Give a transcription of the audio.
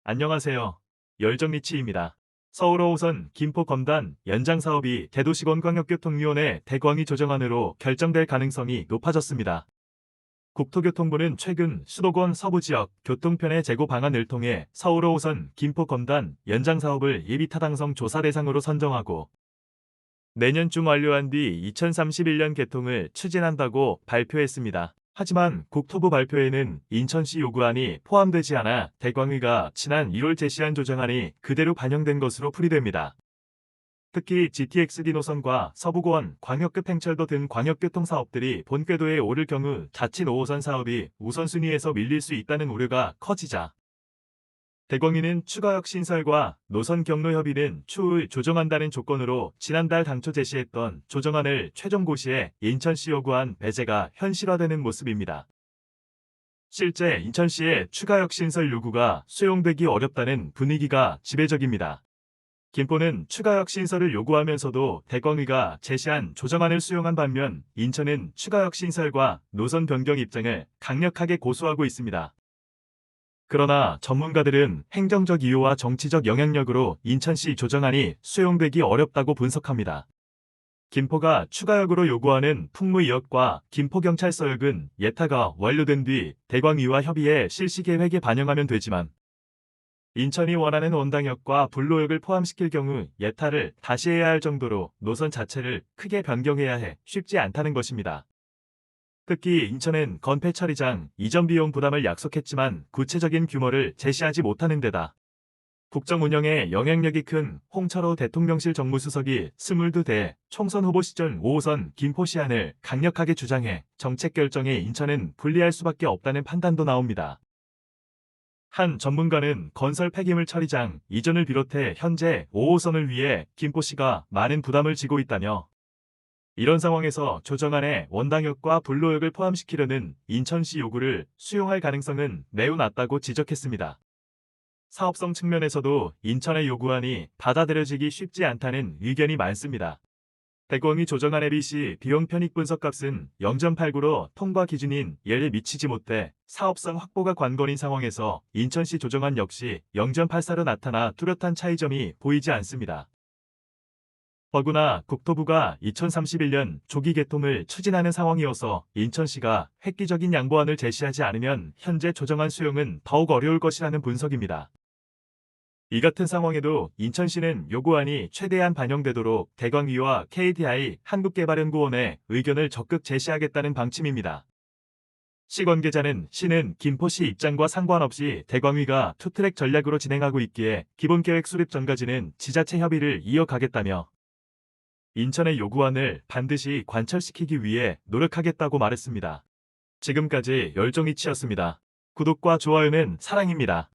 안녕하세요. 열정리치입니다. 서울 5호선 김포 검단 연장 사업이 대도시권광역교통위원회 대광위 조정안으로 결정될 가능성이 높아졌습니다. 국토교통부는 최근 수도권 서부 지역 교통편의 재고 방안을 통해 서울 5호선 김포 검단 연장 사업을 예비 타당성 조사 대상으로 선정하고 내년 중 완료한 뒤 2031년 개통을 추진한다고 발표했습니다. 하지만 국토부 발표에는 인천시 요구안이 포함되지 않아 대광위가 지난 1월 제시한 조정안이 그대로 반영된 것으로 풀이됩니다. 특히 GTX-D 노선과 서부고원, 광역급 행철도 등 광역교통 사업들이 본궤도에 오를 경우 자칫 5호선 사업이 우선순위에서 밀릴 수 있다는 우려가 커지자 대광위는 추가역 신설과 노선 경로 협의는 추후 조정한다는 조건으로 지난달 당초 제시했던 조정안을 최종 고시해 인천시 요구한 배제가 현실화되는 모습입니다. 실제 인천시의 추가역 신설 요구가 수용되기 어렵다는 분위기가 지배적입니다. 김포는 추가역 신설을 요구하면서도 대광위가 제시한 조정안을 수용한 반면 인천은 추가역 신설과 노선 변경 입장을 강력하게 고수하고 있습니다. 그러나 전문가들은 행정적 이유와 정치적 영향력으로 인천시 조정안이 수용되기 어렵다고 분석합니다. 김포가 추가역으로 요구하는 풍무 2역과 김포경찰서역은 예타가 완료된 뒤 대광위와 협의해 실시 계획에 반영하면 되지만 인천이 원하는 원당역과 불로역을 포함시킬 경우 예타를 다시 해야 할 정도로 노선 자체를 크게 변경해야 해 쉽지 않다는 것입니다. 특히 인천은 건폐 처리장 이전 비용 부담을 약속했지만 구체적인 규모를 제시하지 못하는 데다 국정 운영에 영향력이 큰 홍철호 대통령실 정무수석이 22대 총선 후보 시절 5호선 김포시안을 강력하게 주장해 정책 결정에 인천은 불리할 수밖에 없다는 판단도 나옵니다. 한 전문가는 건설 폐기물 처리장 이전을 비롯해 현재 5호선을 위해 김포시가 많은 부담을 지고 있다며 이런 상황에서 조정안에 원당역과 불로역을 포함시키려는 인천시 요구를 수용할 가능성은 매우 낮다고 지적했습니다. 사업성 측면에서도 인천의 요구안이 받아들여지기 쉽지 않다는 의견이 많습니다. 대광위 조정안의 BC 비용 편익 분석값은 0.89로 통과 기준인 예에 미치지 못해 사업성 확보가 관건인 상황에서 인천시 조정안 역시 0.84로 나타나 뚜렷한 차이점이 보이지 않습니다. 더구나 국토부가 2031년 조기 개통을 추진하는 상황이어서 인천시가 획기적인 양보안을 제시하지 않으면 현재 조정안 수용은 더욱 어려울 것이라는 분석입니다. 이 같은 상황에도 인천시는 요구안이 최대한 반영되도록 대광위와 KDI 한국개발연구원의 의견을 적극 제시하겠다는 방침입니다. 시 관계자는 시는 김포시 입장과 상관없이 대광위가 투트랙 전략으로 진행하고 있기에 기본계획 수립 전까지는 지자체 협의를 이어가겠다며 인천의 요구안을 반드시 관철시키기 위해 노력하겠다고 말했습니다. 지금까지 열정이치였습니다. 구독과 좋아요는 사랑입니다.